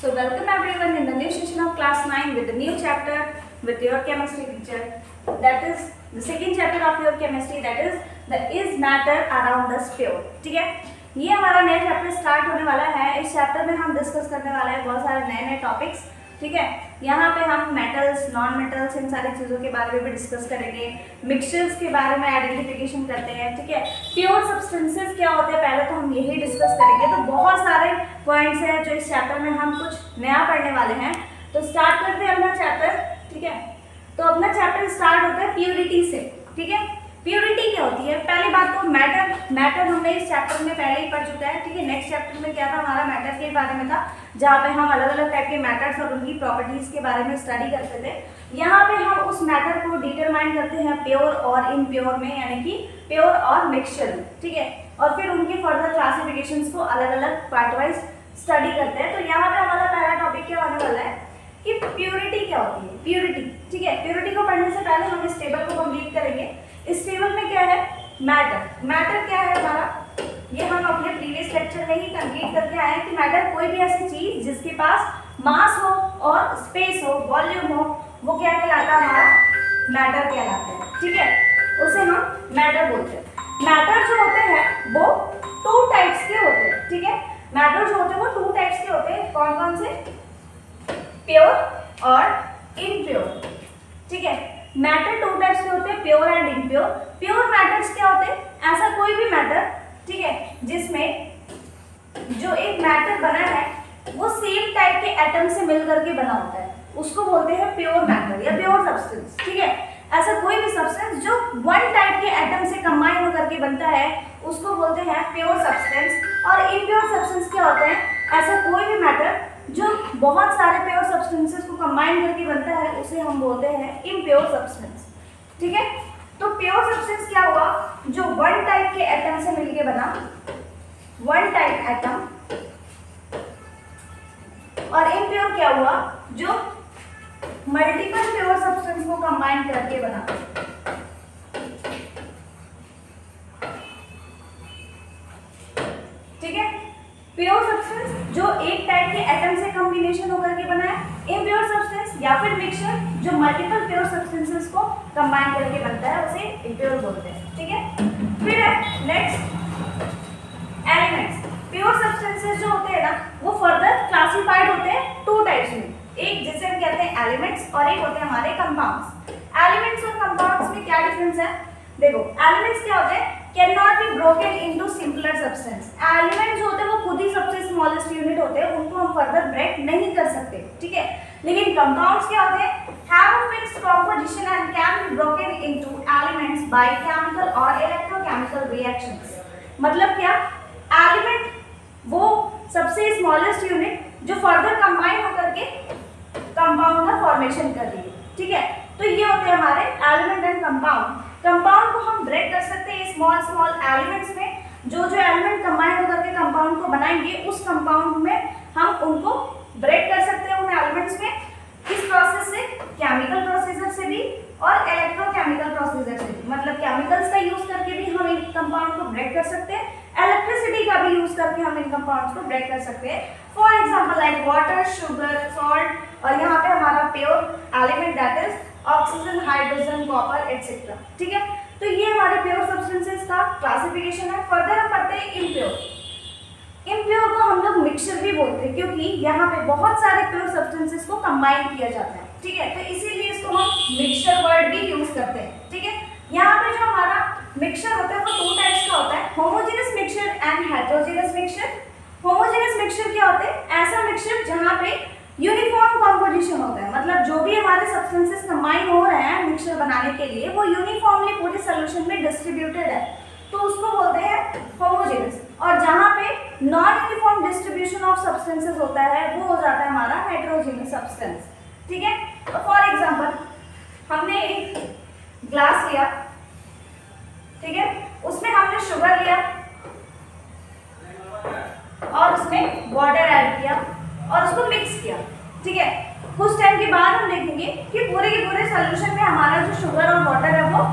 So welcome everyone in the new session of class 9 with the new chapter with your chemistry teacher. That is the second chapter of your chemistry, that is the is matter around us pure. ठीक है, ये हमारा नया chapter start होने वाला है। इस chapter में हम डिस्कस करने वाले हैं बहुत सारे नए नए टॉपिक्स। ठीक है, यहाँ पे हम मेटल्स, नॉन मेटल्स, इन सारी चीज़ों के बारे में भी डिस्कस करेंगे। मिक्सचर्स के बारे में आइडेंटिफिकेशन करते हैं। ठीक है, प्योर सब्सटेंसेस क्या होते हैं पहले तो हम यही डिस्कस करेंगे। तो बहुत सारे पॉइंट्स हैं जो इस चैप्टर में हम कुछ नया पढ़ने वाले हैं। तो स्टार्ट करते हैं अपना चैप्टर। ठीक है, तो अपना चैप्टर स्टार्ट होता है प्योरिटी से। ठीक है, प्योरिटी क्या होती है? पहली बात तो मैटर हमने इस चैप्टर में पहले ही पढ़ चुका है। ठीक है, नेक्स्ट चैप्टर में क्या था हमारा मैटर के बारे में था, जहाँ पे हम अलग अलग टाइप के मैटर्स और उनकी प्रॉपर्टीज के बारे में स्टडी करते थे। यहाँ पे हम उस मैटर को डिटरमाइन करते हैं प्योर और इनप्योर में, यानी कि प्योर और मिक्सचर में। ठीक है, और फिर उनकी फर्दर क्लासिफिकेशंस को अलग अलग पार्ट वाइज स्टडी करते हैं। तो यहाँ पे हमारा पहला टॉपिक क्या होने वाला है कि प्योरिटी क्या होती है। प्योरिटी, ठीक है, प्योरिटी को पढ़ने से पहले हम इस टेबल को कंप्लीट करेंगे। इस टेबल में क्या है? मैटर क्या है हमारा, ये हम अपने प्रीवियस लेक्चर में ही कंप्लीट करके आए हैं कि मैटर कोई भी ऐसी चीज जिसके पास मास हो और स्पेस हो, वॉल्यूम हो, वो क्या कहलाता है? हमारा मैटर कहलाता है। ठीक है, उसे हम मैटर बोलते हैं। मैटर जो होते हैं वो टू टाइप्स के होते हैं। ठीक है, मैटर जो होते हैं वो टू टाइप्स के होते हैं। कौन कौन से? प्योर और इनप्योर। ठीक है, मैटर टू टाइप्स के होते हैं, pure and impure. Pure matters क्या होते हैं? ऐसा कोई भी मैटर, ठीक है, जिसमें जो एक मैटर बना है वो सेम टाइप के एटम से मिल करके बना होता है, उसको बोलते हैं प्योर मैटर या प्योर सब्सटेंस। ठीक है, ऐसा कोई भी सब्सटेंस जो वन टाइप के एटम से कंबाइन होकर के बनता है उसको बोलते हैं प्योर सब्सटेंस। और इनप्योर सब्सटेंस क्या होते हैं? ऐसा कोई भी मैटर जो बहुत सारे प्योर सब्सटेंसेस को कंबाइन करके बनता है उसे हम बोलते हैं इम्प्योर सब्सटेंस। ठीक है, तो प्योर सब्सटेंस क्या हुआ? जो वन टाइप के एटम से मिलके बना, वन टाइप एटम। और इम्प्योर क्या हुआ? जो मल्टीपल प्योर सब्सटेंस को कंबाइन करके बना। ठीक है, प्योर सब्सटेंस जो एक टाइप के एटम से कॉम्बिनेशन होकर के बना है। इम्प्योर सब्सटेंस या फिर मिक्सचर जो मल्टीपल प्योर सब्सटेंसेस को कंबाइन करके बनता है उसे इम्प्योर बोलते हैं। ठीक है, फिर है नेक्स्ट एलिमेंट्स। प्योर सब्सटेंसेस जो होते हैं ना वो फर्दर क्लासिफाइड होते हैं टू टाइप्स में। एक जिसे हम कहते हैं एलिमेंट्स और एक होते हैं हमारे कंपाउंड्स। एलिमेंट्स और कंपाउंड्स में क्या डिफरेंस है? देखो, एलिमेंट्स क्या होते हैं? Can not be broken into simpler substance. Elements जो होते हैं वो खुद ही सबसे स्मॉलेस्ट यूनिट होते हैं, उनको हम फर्दर ब्रेक नहीं कर सकते। ठीक है, लेकिन कंपाउंड्स क्या होते हैं? Have a fixed composition and can be broken into elements by chemical और इलेक्ट्रोकेमिकल रिएक्शंस। मतलब क्या? एलिमेंट वो सबसे स्मॉलेस्ट यूनिट जो फर्दर कंबाइन होकर के कंपाउंड का फॉर्मेशन कर रही है। ठीक है, तो ये होते हैं हमारे एलिमेंट एंड कंपाउंड। कंपाउंड को हम ब्रेक कर सकते हैं स्मॉल स्मॉल एलिमेंट्स में। जो जो एलिमेंट कंबाइन होकर के कंपाउंड को बनाएंगे उस कंपाउंड में हम उनको ब्रेक कर सकते हैं उन एलिमेंट्स में। किस प्रोसेस से? केमिकल प्रोसीजर से भी और इलेक्ट्रोकेमिकल प्रोसीजर से भी। मतलब केमिकल्स का यूज करके भी हम इन कंपाउंड को ब्रेक कर सकते हैं, इलेक्ट्रिसिटी का भी यूज करके हम इन कंपाउंड्स को ब्रेक कर सकते हैं। For example like water, sugar, salt, और यहाँ पे हमारा pure element that is oxygen, hydrogen, copper etcetera. ठीक है, तो ये हमारे प्योर सब्सटेंसेस का क्लासिफिकेशन है। फर्दर हम पढ़ते हैं इम्प्योर। इम्प्योर को हम लोग मिक्सचर भी बोलते हैं क्योंकि यहाँ पे बहुत सारे प्योर सब्सटेंसेस को कंबाइन किया जाता है। ठीक है, तो इसीलिए इसको हम मिक्सचर वर्ड भी यूज करते हैं। ठीक है, यहाँ पे जो हमारा मिक्सचर होता है वो टू टाइप्स का होता है, homogeneous mixture and heterogeneous mixture. Homogeneous mixture क्या होते हैं? ऐसा मिक्सचर जहाँ पे यूनिफॉर्म कंपोजिशन होता है, मतलब जो भी हमारे सब्सटेंसेस कंबाइन हो रहे हैं मिक्सचर बनाने के लिए वो यूनिफॉर्मली पूरे सॉल्यूशन में डिस्ट्रीब्यूटेड है, तो उसको बोलते हैं होमोजेनस। और जहाँ पे non uniform distribution of substances होता है वो हो जाता है हमारा हेटेरोजेनस सब्सटेंस। ठीक है, तो फॉर एग्जांपल हमने एक ग्लास लिया, ठीक है, उसमें हमने शुगर लिया और उसमें वाटर ऐड किया और उसको मिक्स किया। ठीक है, कुछ टाइम के बाद हम देखेंगे कि पूरे के पूरे सॉल्यूशन में हमारा जो शुगर और वाटर है वो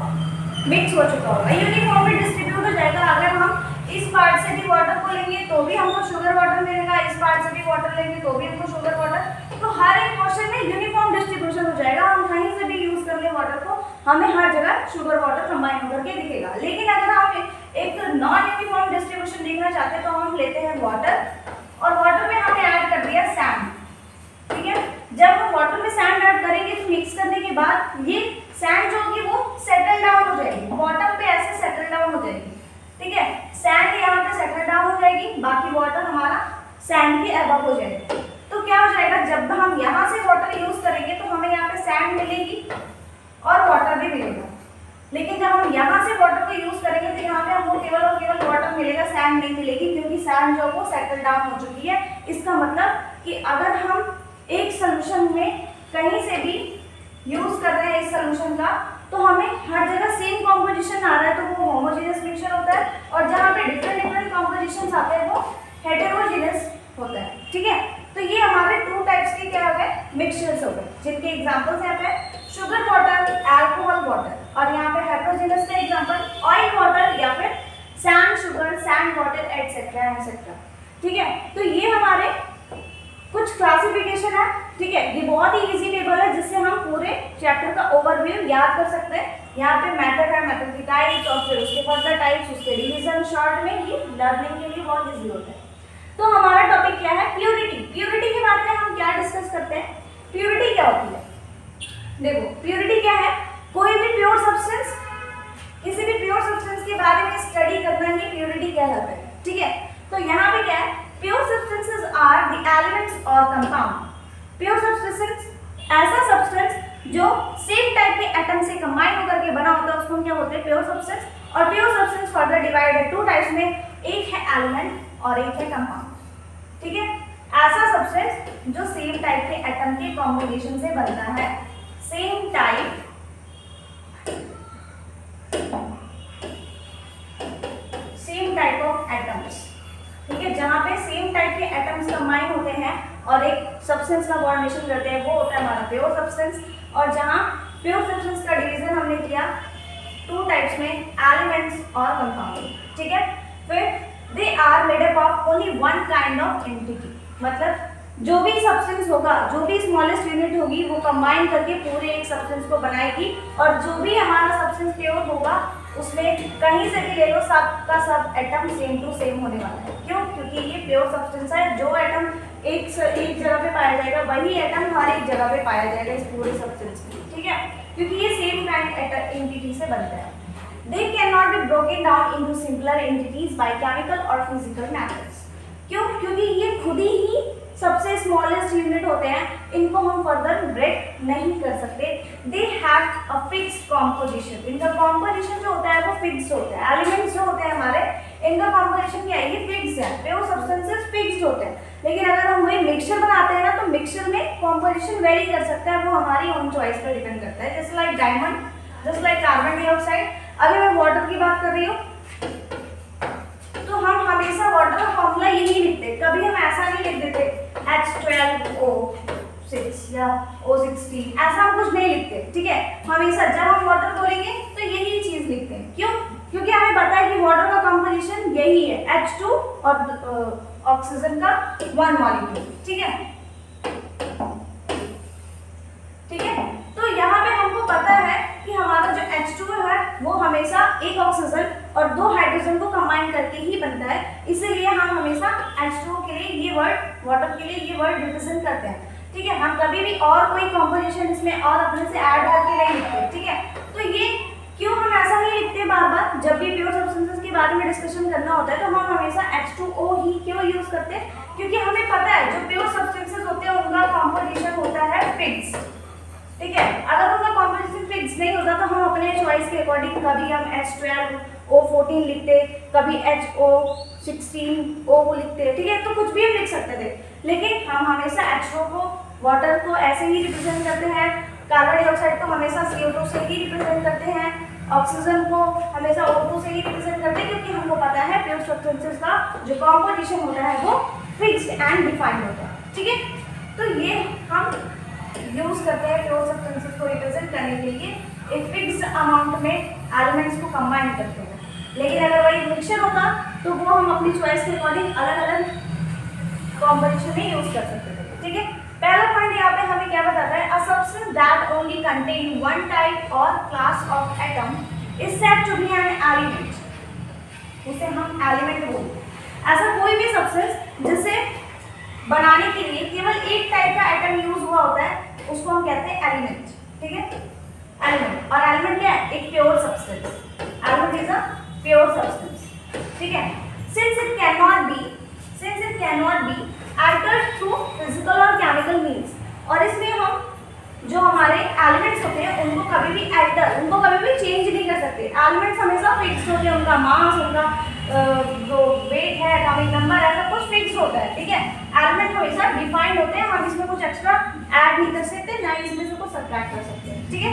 मिक्स हो चुका होगा, यूनिफॉर्मली डिस्ट्रीब्यूट हो जाएगा। अगर हम इस पार्ट से भी वाटर को को लेंगे तो भी हमको शुगर वाटर मिलेगा, इस पार्ट से भी वाटर लेंगे तो भी हमको शुगर वाटर। तो हर एक क्वेश्चन में यूनिफॉर्म डिस्ट्रीब्यूशन हो जाएगा, हम कहीं से भी यूज कर ले वाटर को, हमें हर जगह शुगर वाटर कंबाइन होकर के दिखेगा। लेकिन अगर हम एक नॉन यूनिफॉर्म डिस्ट्रीब्यूशन देखना चाहते हैं तो हम लेते हैं वाटर, और वाटर में हमने ऐड कर दिया सैंड, ठीक है। जब हम वाटर में सैंड ऐड करेंगे तो मिक्स करने के बाद ये सैंड जो होगी वो सेटल डाउन हो जाएगी, बॉटम पे ऐसे सेटल डाउन हो जाएगी, ठीक है। सैंड यहाँ पे सेटल डाउन हो जाएगी, बाकी वाटर हमारा सैंड के अबव हो जाएगा। तो क्या हो जाएगा, जब हम यहाँ से वाटर यूज करेंगे तो हमें यहाँ पे सैंड मिलेगी और वाटर भी मिलेगा। लेकिन जब हम यहाँ से वाटर को यूज करेंगे तो यहाँ पे हमको केवल और केवल वाटर मिलेगा, सैंड नहीं मिलेगी, क्योंकि सैंड जो वो सेटल डाउन हो चुकी है। इसका मतलब कि अगर हम एक सोल्यूशन में कहीं से भी यूज कर रहे हैं इस सोल्यूशन का, तो हमें हर जगह सेम कॉम्पोजिशन आ रहा है तो वो होमोजेनियस मिक्सचर होता है, और जहाँ पे डिफरेंट डिफरेंट कॉम्पोजिशन आते हैं वो हेटेरोजेनियस होता है, ठीक है। तो ये हमारे 2 टाइप्स के क्या हो गए, मिक्सचर्स हो गए, जिनके एग्जांपल्स यहाँ पे शुगर वाटर, अल्कोहल वाटर, और यहाँ पे हेटेरोजेनियस का एग्जांपल ऑयल वाटर या फिर sand sugar, sand water etcetera etcetera, ठीक है। तो ये हमारे कुछ क्लासिफिकेशन है, ठीक है। ये बहुत ही इजी टेबल है जिससे हम पूरे चैप्टर का ओवरव्यू याद कर सकते हैं। यहाँ पे मेथड है, मेथड की टाइप्स और फिर उसके फर्दर टाइप्स, उसके रिवीजन शॉर्ट में, ये लर्निंग के लिए बहुत इजी होता है। तो हमारा टॉपिक क्या है, प्योरिटी। प्योरिटी के बारे में हम क्या डिस्कस करते हैं, प्योरिटी क्या होती है। देखो प्योरिटी क्या है, कोई भी प्योर सब्सटेंस, किसी भी प्योर सब्सटेंस के बारे में स्टडी करना ही प्योरिटी कहलाता है, ठीक है। तो यहाँ पे क्या है, pure substances are the elements और कंपाउंड। प्योर सब्सटेंस ऐसा सब्सटेंस जो सेम टाइप के एटम से कंबाइन होकर के बना होता है, उसको हम क्या बोलते हैं, प्योर सब्सटेंस। और प्योर सब्सटेंस फर्दर डिवाइड है 2 टाइप्स में, एक है एलिमेंट और एक है कंपाउंड, ठीक है। ऐसा सब्सटेंस जो सेम टाइप के एटम के कॉम्बिनेशन से बनता है, सेम टाइप ऑफ एटम्स, ठीक है। जहाँ पे सेम टाइप के एटम्स कंबाइन होते हैं और एक सब्सटेंस का फॉर्मेशन करते हैं, वो होता है हमारा प्योर सब्सटेंस। और जहाँ प्योर सब्सटेंस का डिवीजन हमने किया 2 टाइप्स में, एलिमेंट्स और कंपाउंड, ठीक है। फिर they are made up of only one kind of entity, मतलब जो भी सब्सटेंस होगा, जो भी स्मॉलेस्ट यूनिट होगी, वो कंबाइन करके पूरे एक सब्सटेंस को बनाएगी। और जो भी हमारा सब्सटेंस प्योर होगा उसमें कहीं से भी ले लो, सब का सब एटम सेम टू सेम होने वाला है। क्यों, क्योंकि ये प्योर सब्सटेंस है। जो एटम एक जगह पे पाया जाएगा वही एटम हर एक जगह पे पाया जाएगा इस पूरे सब्सटेंस में, ठीक है, क्योंकि ये सेम काइंड एंटिटी से बनता है। They cannot be broken down into simpler entities by chemical or physical methods. क्यों, क्योंकि ये खुद ही सबसे स्मॉलेस्ट यूनिट होते हैं, इनको हम फर्दर ब्रेक नहीं कर सकते। They have a fixed composition, इनका कॉम्पोजिशन जो होता है वो फिक्स्ड होता है। एलिमेंट्स जो होते हैं हमारे, इनका कॉम्पोजिशन क्या है, ये फिक्स्ड है, प्योर सब्सटेंसेस फिक्स्ड होते हैं। लेकिन अगर हम वही मिक्सचर बनाते हैं ना, तो मिक्सचर में कॉम्पोजिशन वेरी कर सकता है, वो हमारी ओन चॉइस पर डिपेंड करता है। जैसे like diamond, just like carbon dioxide. अभी मैं वाटर की बात कर रही हूँ, तो हम हमेशा वाटर का फॉर्मूला यही लिखते, कभी हम ऐसा नहीं लिख देते H12O6 या O16, ऐसा हम कुछ नहीं लिखते, ठीक है। हमेशा जब हम वाटर बोलेंगे तो यही चीज लिखते हैं। क्यों, क्योंकि हमें पता है कि वाटर का कंपोजिशन यही है, H2 और ऑक्सीजन का 1 मॉलिक्यूल, ठीक है, ठीक है। तो यहाँ पे हमको पता है कि हमारा जो H2 है वो हमेशा एक ऑक्सीजन और 2 हाइड्रोजन को कंबाइन करके ही बनता है, इसीलिए हम हमेशा H2O के लिए ये वर्ड, वाटर के लिए ये वर्ड रिप्रेजेंट करते हैं, ठीक है। हम कभी भी और कोई कॉम्पोजिशन इसमें और अपने से ऐड करके नहीं लिखते, ठीक है। तो ये क्यों हम ऐसा ही लिखते हैं बार बार, जब भी प्योर सब्सटेंसेस के बारे में डिस्कशन करना होता है तो हम हमेशा H2O ही क्यों यूज करते हैं, क्योंकि हमें पता है जो प्योर सब्सटेंसेस होते हैं उनका कॉम्पोजिशन होता है फिक्स्ड, ठीक है। अगर उनका कॉम्पोजिशन फिक्स नहीं होता तो हम अपने चॉइस के अकॉर्डिंग कभी हम H12O14 लिखते, कभी HO16O लिखते, ठीक है। तो कुछ भी हम लिख सकते थे, लेकिन हम हमेशा H2O को, वाटर को ऐसे ही रिप्रेजेंट करते हैं, कार्बन डाइऑक्साइड को हमेशा CO2 से ही रिप्रेजेंट करते हैं, ऑक्सीजन को हमेशा O2 से ही रिप्रेजेंट करते हैं, क्योंकि हमको पता है प्योर सब्सटेंसेस का जो कॉम्पोजिशन होता है वो फिक्स्ड एंड डिफाइंड होता है, ठीक है। तो ये हम यूज करते हैं प्योर सब्सटेंसेस को रिप्रेजेंट करने के लिए एक फिक्स्ड अमाउंट में एलिमेंट्स को कंबाइन करते हैं। लेकिन अगर वही मिक्सचर होता तो वो हम अपनी चॉइस के अकॉर्डिंग अलग अलग कॉम्बिनेशन में यूज कर सकते थे। ठीक है, पहला पॉइंट यहाँ पे हमें क्या बताता है, a substance that only contain one type or class of atom is said to be an element, उसे हम एलिमेंट बोलते हैं। ऐसा कोई भी सब्सटेंस जिसे बनाने के लिए केवल एक टाइप का एटम यूज हुआ होता है उसको हम कहते हैं एलिमेंट। ठीक है, एलिमेंट, और एलिमेंट क्या है, एक pure substance. Element is a pure substance. ठीक है, since it can not be altered through physical और केमिकल मीन्स, और इसमें हम जो हमारे एलिमेंट्स होते हैं उनको कभी भी अल्टर, उनको कभी भी चेंज नहीं कर सकते। एलिमेंट्स हमेशा फिक्स्ड होते हैं, उनका मास, उनका जो वेट है, एटॉमिक नंबर है, सब कुछ फिक्स होता है। ठीक है, एलिमेंट हमेशा डिफाइंड होते हैं, हम इसमें कुछ एक्स्ट्रा ऐड नहीं कर सकते, ना ही इसमें से कुछ सब्ट्रैक्ट कर सकते हैं। ठीक है,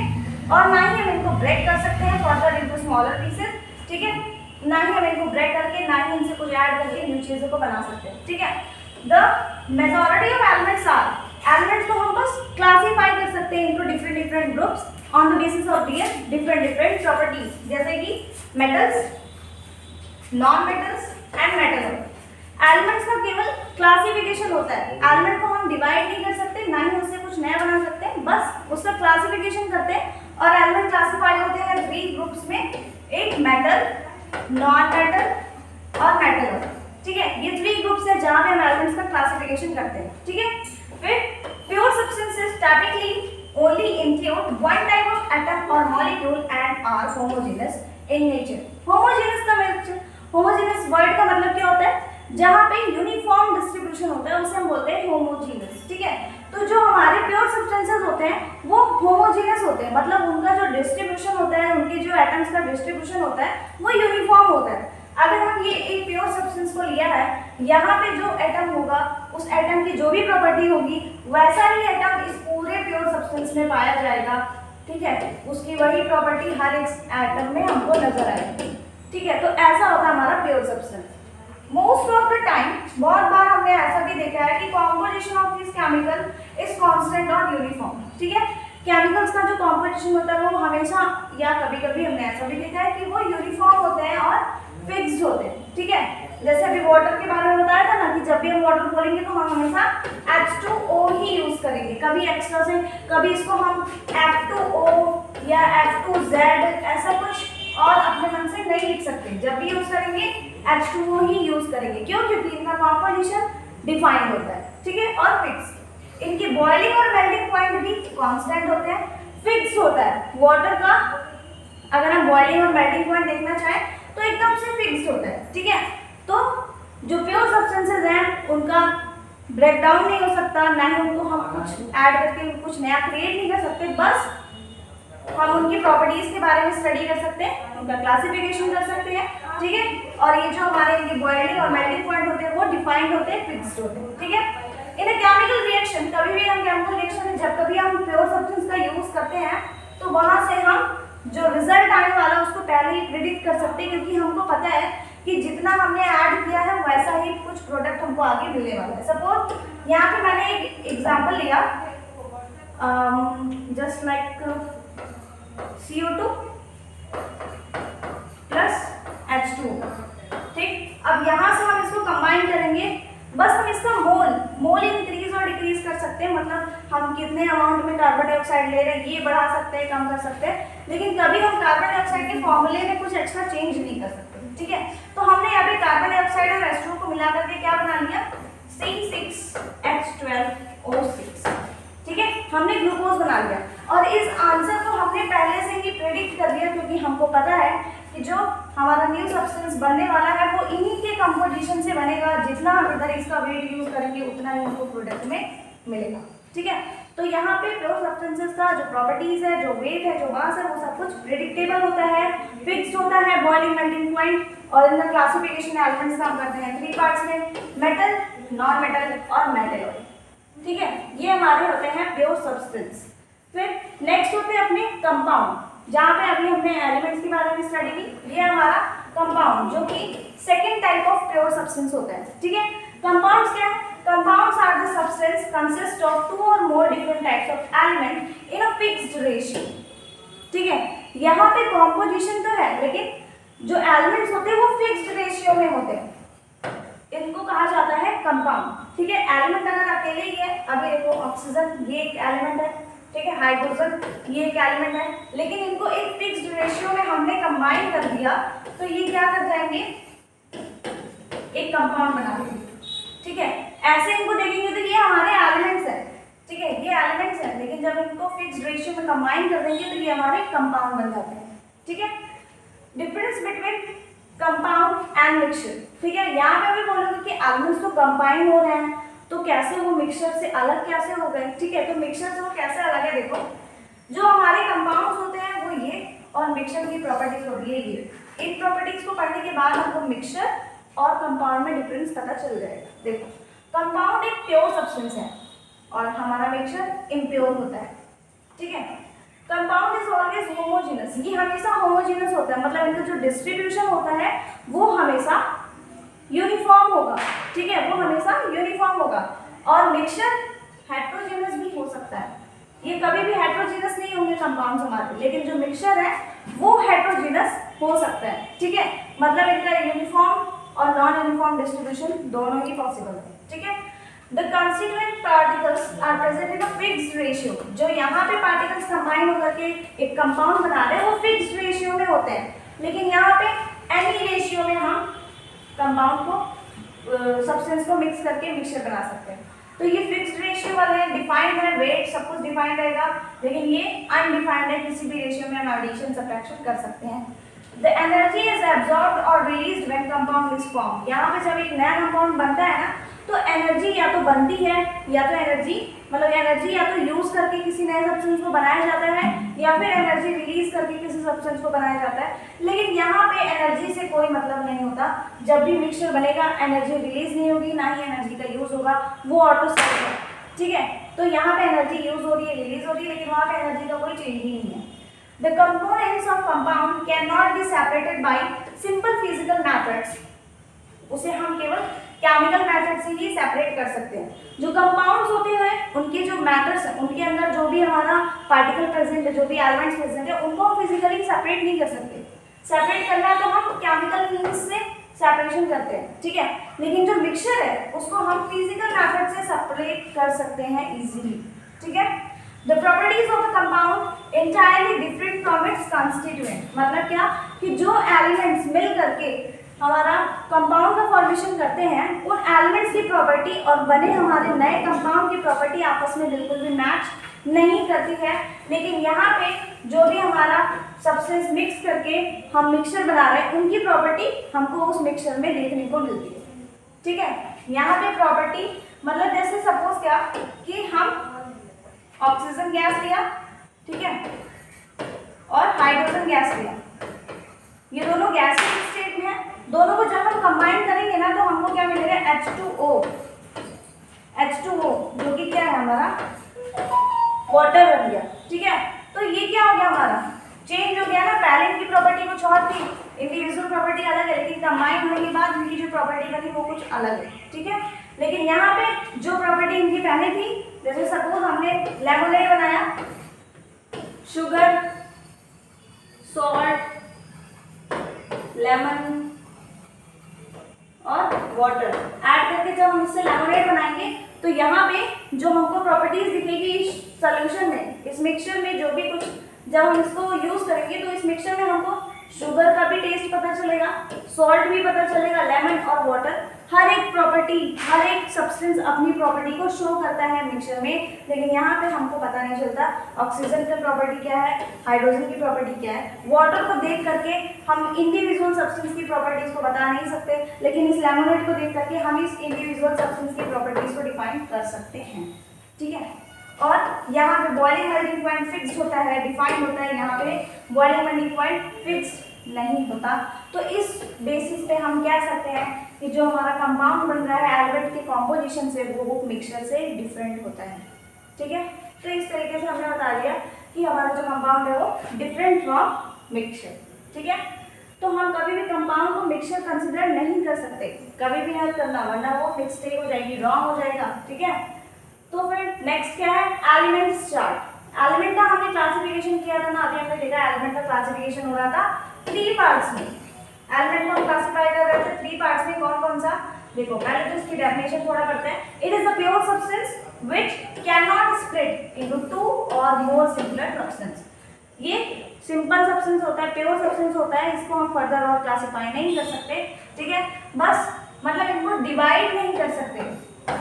और ना ही हम इनको ब्रेक कर सकते हैं फर्दर इनटू स्मॉलर पीसेस। ठीक है, ना ही हम इनको ब्रेक करके, ना ही इनसे कुछ ऐड करके न्यू चीज़ों को बना सकते हैं। ठीक है, the majority of elements are, elements को हम बस क्लासीफाई कर सकते हैं into different groups on the basis of their different properties, जैसे कि metals, non metals and metal. Elements का केवल क्लासिफिकेशन होता है, एलिमेंट को हम डिवाइड नहीं कर सकते, ना ही उससे कुछ नया बना सकते हैं, बस उसका क्लासिफिकेशन करते हैं। और एलिमेंट क्लासिफाई होते हैं 3 ग्रुप्स में, एक मेटल, नॉन मेटल और मेटल। ठीक है, ये 3 ग्रुप्स है जहां पे हम एलिमेंट्स का क्लासिफिकेशन करते हैं। ठीक है, फिर pure substances typically only include one type of atom or molecule and are homogeneous in nature. Homogeneous word का मतलब क्या होता है, जहां पे यूनिफॉर्म डिस्ट्रीब्यूशन होता है उसे हम बोलते हैं होमोजेनस। ठीक है, तो जो हमारे प्योर सब्सटेंसेस होते हैं वो होमोजेनस होते हैं, मतलब उनका जो डिस्ट्रीब्यूशन होता है, उनके जो एटम्स का डिस्ट्रीब्यूशन होता है वो यूनिफॉर्म होता है। अगर हम ये एक प्योर सब्सटेंस को लिया है, यहाँ पे जो एटम होगा उस एटम की जो भी प्रॉपर्टी होगी वैसा ही एटम इस पूरे प्योर सब्सटेंस में पाया जाएगा। ठीक है, उसकी वही प्रॉपर्टी हर एक एटम में हमको नजर आएगी। ठीक है, तो ऐसा होता है हमारा pure substance. Most of the time, बहुत बार हमने ऐसा भी देखा है कि composition of this chemical is constant और यूनिफॉर्म। ठीक है, केमिकल्स का जो कॉम्पोजिशन होता है वो हमेशा, या कभी कभी हमने ऐसा भी देखा है कि वो यूनिफॉर्म होते हैं और फिक्स्ड होते हैं। ठीक है, जैसे अभी वाटर के बारे में बताया था ना कि जब भी हम वाटर बोलेंगे तो हम हमेशा H2O ही यूज करेंगे, कभी एक्स्ट्रा से, कभी इसको हम F2O या F2Z ऐसा कुछ और अपने मन से नहीं लिख सकते। जब भी यूज करेंगे H2O ही यूज करेंगे। क्यों? क्योंकि इनका कॉम्पोजिशन डिफाइंड होता है। ठीक है, और फिक्स। इनके बॉइलिंग और मेल्टिंग पॉइंट भी कांस्टेंट होते हैं, फिक्स होता है। वाटर का अगर हम बॉइलिंग और मेल्टिंग पॉइंट देखना चाहें तो एकदम से फिक्स्ड होता है। ठीक है, तो जो प्योर सब्सटेंसेस हैं उनका ब्रेकडाउन नहीं हो सकता, ना ही उनको हम कुछ ऐड करके कुछ नया क्रिएट नहीं कर सकते, बस हम उनकी प्रॉपर्टीज के बारे में स्टडी कर सकते हैं, उनका क्लासिफिकेशन कर सकते हैं। ठीक है, और ये जो हमारे इनके बॉइलिंग और मेल्टिंग पॉइंट होते हैं वो डिफाइंड होते हैं, फिक्स्ड होते हैं। ठीक है, इन अ केमिकल रिएक्शन, कभी भी हम केमिकल रिएक्शन में जब कभी हम प्योर सब्सटेंस का यूज करते हैं तो वहां से हम जो रिजल्ट आने वाला उसको पहले ही प्रिडिक्ट कर सकते हैं, क्योंकि हमको पता है कि जितना हमने ऐड किया है वैसा ही कुछ प्रोडक्ट हमको आगे मिलने वाला है। सपोज यहाँ पे मैंने एक एग्जांपल लिया, just like CO2 plus H2O। ठीक, अब यहाँ से हम इसको कंबाइन करेंगे, बस हम इसका मोल इंक्रीज और डिक्रीज कर सकते हैं, मतलब हम कितने अमाउंट में कार्बन डाइऑक्साइड ले रहे हैं ये बढ़ा सकते हैं, कम कर सकते हैं, लेकिन कभी हम कार्बन डाइऑक्साइड के फॉर्मूले में कुछ एक्स्ट्रा चेंज नहीं कर सकते। ठीक है, तो हमने यहाँ पे कार्बन डाइऑक्साइड और H2O को मिला करके क्या बना लिया, C6H12O6। ठीक है, हमने ग्लूकोज बना लिया, और इस आंसर को हमने पहले से ही प्रेडिक्ट कर दिया, क्योंकि हमको पता है कि जो हमारा न्यू सब्सटेंस बनने वाला है वो इन्हीं के कंपोजिशन से बनेगा, जितना हम इधर इसका वेट यूज करेंगे उतना ही हमको प्रोडक्ट में मिलेगा। ठीक है, तो यहाँ पे प्योर सब्सटेंसेस का जो प्रॉपर्टीज है, जो वेट है, जो मास है, वो सब कुछ प्रेडिक्टेबल होता है, फिक्स्ड होता है, बॉइलिंग मेल्टिंग पॉइंट, और इनका क्लासिफिकेशन एलिमेंट्स काम करते हैं 3 पार्ट्स में, मेटल, नॉन मेटल और मेटलॉइड। ठीक है, ये हमारे होते हैं प्योर सब्सटेंस। फिर नेक्स्ट होते हैं अपने कंपाउंड, जहाँ पे अभी हमने एलिमेंट्स के बारे में स्टडी की। ये हमारा कंपाउंड, जो कि second type of pure substance होता है। ठीक है, कंपाउंड्स क्या है? Compounds are the substance consist of 2 or more different types of element in a fixed ratio। ठीक है, यहाँ पे कॉम्पोजिशन तो है, लेकिन जो एलिमेंट्स होते हैं वो फिक्स्ड रेशियो में होते हैं, इनको कहा जाता है कंपाउंड। ठीक है, एलिमेंट अगर अकेले ही है, अभी देखो ऑक्सीजन ये एक एलिमेंट है, ठीक है, हाइड्रोजन ये एक एलिमेंट है, लेकिन इनको एक फिक्स्ड रेशियो में हमने कंबाइन कर दिया तो ये क्या कर जाएंगे, एक कंपाउंड बना देंगे। ठीक है, ऐसे इनको देखेंगे तो ये हमारे एलिमेंट्स हैं, ठीक है, ये एलिमेंट्स हैं, लेकिन जब इनको फिक्स्ड रेशियो में कंबाइन कर देंगे तो ये हमारे कंपाउंड बन जाते हैं। ठीक है, difference between compound and mixture. ठीक है, यहाँ पे भी बोलोगे कि एलिमेंट्स तो कंबाइन हो रहे हैं तो कैसे वो मिक्सचर से अलग कैसे हो गए। ठीक है, तो मिक्सचर से वो कैसे अलग है, देखो जो हमारे कंपाउंड्स होते हैं वो ये, और मिक्सचर की प्रॉपर्टीज होती है ये। इन प्रॉपर्टीज को पढ़ने के बाद हमको मिक्सचर और कंपाउंड में डिफरेंस पता चल जाएगा। देखो, कंपाउंड एक प्योर सब्सटेंस है और हमारा मिक्सचर इम्प्योर होता है। ठीक है, कंपाउंड इज ऑलवेज होमोजेनस, ये हमेशा होमोजेनस होता है, मतलब इनका जो डिस्ट्रीब्यूशन होता है वो हमेशा यूनिफॉर्म होगा। ठीक है, वो हमेशा यूनिफॉर्म होगा। और मिक्सचर हेट्रोजेनस भी हो सकता है, ये कभी भी हेट्रोजेनस नहीं होंगे कंपाउंड्स हमारे, लेकिन जो मिक्सचर है वो हेट्रोजेनस हो सकता है। ठीक है, मतलब इनका यूनिफॉर्म और नॉन यूनिफॉर्म डिस्ट्रीब्यूशन दोनों ही पॉसिबल है। ठीक है, the constituent particles are present in a fixed ratio, जो यहाँ पे पार्टिकल्स कंबाइन होकर के एक कंपाउंड बना रहे हैं वो फिक्स्ड रेशियो में होते हैं, लेकिन यहाँ पे एनी रेशियो में हम कंपाउंड को सब्सटेंस को मिक्स करके मिक्सचर बना सकते हैं। तो ये फिक्स्ड रेशियो वाले हैं, डिफाइंड है, वेट सब कुछ डिफाइंड रहेगा, लेकिन ये अनडिफाइंड है, किसी भी रेशियो में हम एडिशन सब्ट्रैक्शन कर सकते हैं। The energy is absorbed or released when compound is formed। यहाँ पे जब एक नया कंपाउंड बनता है ना तो एनर्जी या तो बनती है या तो एनर्जी या तो यूज करके किसी नए सब्सटेंस को बनाया जाता है या फिर एनर्जी रिलीज करके किसी सब्सटेंस को बनाया जाता है। लेकिन यहाँ पे एनर्जी से कोई मतलब नहीं होता, जब भी मिक्सचर बनेगा एनर्जी रिलीज नहीं होगी, ना ही एनर्जी का यूज होगा, वो ऑटो स्टेट है। ठीक है, तो यहाँ पे एनर्जी यूज हो रही है, रिलीज हो रही है, लेकिन वहाँ पे एनर्जी का कोई चेंज ही नहीं है। The components of compound cannot be separated by simple physical methods। उसे हम केवल केमिकल मेथड से ही सेपरेट कर सकते हैं। जो कंपाउंड्स होते हैं उनके जो मैटर्स हैं, उनके अंदर जो भी हमारा पार्टिकल प्रेजेंट है, जो भी एलिमेंट्स प्रेजेंट है, उनको हम फिजिकली सेपरेट नहीं कर सकते। सेपरेट करना है तो हम केमिकल मींस से सेपरेशन करते हैं। ठीक है, लेकिन जो मिक्सचर है उसको हम फिजिकल मेथड से सेपरेट कर सकते हैं इजीली। ठीक है, The properties of a compound entirely different from its constituent। मतलब क्या कि जो एलिमेंट्स मिल करके हमारा कंपाउंड का फॉर्मेशन करते हैं, उन एलिमेंट्स की प्रॉपर्टी और बने हमारे नए कंपाउंड की प्रॉपर्टी आपस में बिल्कुल भी मैच नहीं करती है। लेकिन यहाँ पे जो भी हमारा सब्सटेंस मिक्स करके हम मिक्सचर बना रहे हैं उनकी प्रॉपर्टी हमको उस मिक्सचर में देखने को मिलती है। ठीक है, यहाँ पे प्रॉपर्टी मतलब जैसे सपोज क्या कि हम ऑक्सीजन गैस लिया, ठीक है, और हाइड्रोजन गैस लिया, ये दोनों गैस के स्टेट में है, दोनों को जब हम कंबाइन करेंगे ना तो हमको क्या मिलेगा, H2O, जो कि क्या है हमारा वाटर बन गया। ठीक है, तो ये क्या हो गया हमारा चेंज हो गया ना, पहले इनकी प्रॉपर्टी कुछ और थी, इंडिविजुअल प्रॉपर्टी अलग है, लेकिन कंबाइन होने के बाद इनकी जो प्रॉपर्टी बनी वो कुछ अलग है। ठीक है, लेकिन यहाँ पे जो प्रॉपर्टी इनकी पहले थी, जैसे सपोज हमने लेमोनेड बनाया, शुगर, सॉल्ट, लेमन और वाटर ऐड करके जब हम इससे लेमोनेड बनाएंगे तो यहाँ पे जो हमको प्रॉपर्टीज दिखेगी इस सॉल्यूशन में, इस मिक्सचर में जो भी कुछ जब हम इसको यूज करेंगे तो इस मिक्सचर में हमको शुगर का भी टेस्ट पता चलेगा, सॉल्ट भी पता चलेगा, लेमन और वाटर, हर एक प्रॉपर्टी, हर एक सब्सटेंस अपनी प्रॉपर्टी को शो करता है मिक्सचर में। लेकिन यहाँ पे हमको पता नहीं चलता ऑक्सीजन की प्रॉपर्टी क्या है, हाइड्रोजन की प्रॉपर्टी क्या है। वाटर को देख करके हम इंडिविजुअल सब्सटेंस की प्रॉपर्टीज को बता नहीं सकते, लेकिन इस लेमोनेड को देख करके हम इस इंडिविजुअल सब्सटेंस की प्रॉपर्टीज को डिफाइन कर सकते हैं। ठीक है, और यहाँ पे बॉइलिंग मेल्टिंग पॉइंट फिक्स होता है, डिफाइंड होता है, यहाँ पे बॉइलिंग मेल्टिंग पॉइंट फिक्स नहीं होता। तो इस बेसिस पे हम कह सकते हैं कि जो हमारा कंपाउंड बन रहा है एलिमेंट के कॉम्पोजिशन से वो मिक्सचर से डिफरेंट होता है। ठीक है, तो इस तरीके से हमने बता दिया कि हमारा जो कंपाउंड है वो डिफरेंट फ्रॉम मिक्सचर। ठीक है, तो हम कभी भी कंपाउंड को मिक्सचर कंसिडर नहीं कर सकते, कभी भी नहीं करना, वरना वो मिस्टेक हो जाएगी, रॉन्ग हो जाएगा। ठीक है, तो फिर नेक्स्ट क्या है, एलिमेंट्स चार्ट। एलिमेंट का हमने क्लासिफिकेशन किया था ना, अभी हमने देखा एलिमेंट का क्लासिफिकेशन हो रहा था 3 पार्ट्स में। एलिमेंट को हम क्लासिफाई कर रहे थे 3 पार्ट्स में, कौन कौन सा? देखो पहले तो इसकी डेफिनेशन थोड़ा पढ़ते हैं. It is the pure substance which can not split into 2 और मोर सिंपलर सब्सटेंस. ये सिंपल सब्सटेंस होता है, प्योर सब्सटेंस होता है, इसको हम फर्दर और क्लासिफाई नहीं कर सकते. ठीक है, बस मतलब इनको डिवाइड नहीं कर सकते.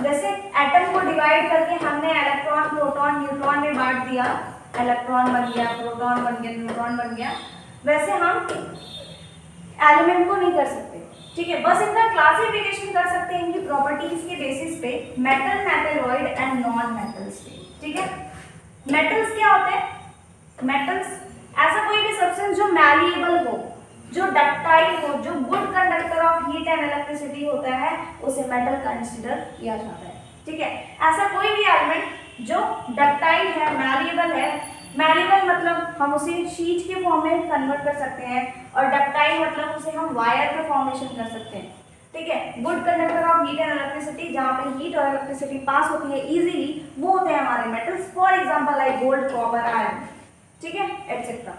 जैसे एटम को डिवाइड करके हमने इलेक्ट्रॉन, प्रोटॉन, न्यूट्रॉन में बांट दिया, इलेक्ट्रॉन बन गया, प्रोटॉन बन गया, न्यूट्रॉन बन गया, वैसे हम एलिमेंट को नहीं कर सकते. ठीक है, बस इनका क्लासिफिकेशन कर सकते हैं इनकी प्रॉपर्टीज के बेसिस पे, metal, metalloid and non metals पे. ठीक है, मेटल्स क्या होते हैं? मेटल्स ऐसा कोई भी सब्सटेंस जो मैलिएबल हो, जो डक्टाइल हो, जो good conductor of heat and electricity होता है, उसे मेटल कंसीडर किया जाता है. ठीक है, ऐसा कोई भी एलिमेंट जो डक्टाइल है, मैलिएबल है, मैलिएबल मतलब हम उसे शीट के फॉर्म में कन्वर्ट कर सकते हैं, और डक्टाइल मतलब उसे हम वायर का फॉर्मेशन कर सकते हैं. ठीक है, good conductor of heat and electricity, जहाँ पे हीट और इलेक्ट्रिसिटी पास होती है इजीली, वो होते हैं हमारे metals. For example like gold, copper, iron. ठीक है, एटसेट्रा.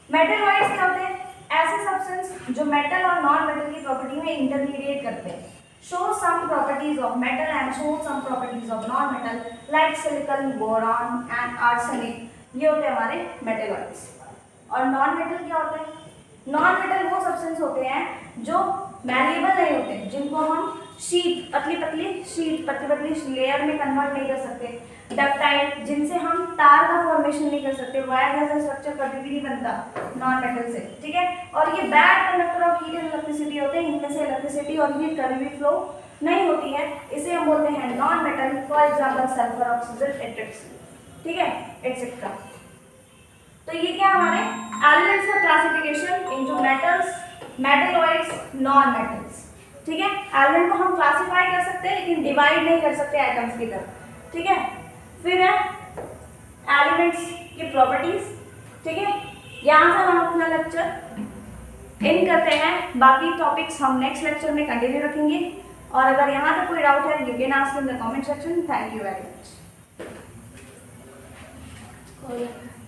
मेटलॉइड्स क्या होते हैं? ऐसे सब्सटेंस जो मेटल और नॉन मेटल की प्रॉपर्टी में इंटरमीडिएट करते हैं. Show some properties of metal and show some properties of non metal like silicon, boron and arsenic. ये होते हैं हमारे मेटलॉइड्स. और नॉन मेटल क्या होते हैं? नॉन मेटल वो सब्सटेंस होते हैं जो मैलिएबल नहीं होते, जिनको हम शीट, पतली पतली लेयर में कन्वर्ट नहीं कर सकते. डक्टाइल, जिनसे हम तार का फॉर्मेशन नहीं कर सकते, वायर जैसा स्ट्रक्चर कभी भी नहीं बनता नॉन मेटल से. ठीक है, और ये bad conductor of heat and electricity होते हैं, इनमें से इलेक्ट्रिसिटी और हीट कभी भी फ्लो नहीं होती है, इसे हम बोलते हैं non metal. For example sulphur oxygen, etcetera. ठीक है, एटसेट्रा. तो ये क्या हमारे एलिमेंट्स का classification into metals, metalloids, non metals. ठीक है, एलिमेंट को हम क्लासिफाई कर सकते हैं लेकिन डिवाइड नहीं कर सकते एटम्स की तरह. ठीक है, फिर है एलिमेंट्स की प्रॉपर्टीज. ठीक है, यहाँ से हम अपना लेक्चर एंड करते हैं. बाकी टॉपिक्स हम नेक्स्ट लेक्चर में कंटिन्यू रखेंगे. और अगर यहाँ तक कोई डाउट है, you can ask in the comment section. Thank you very much.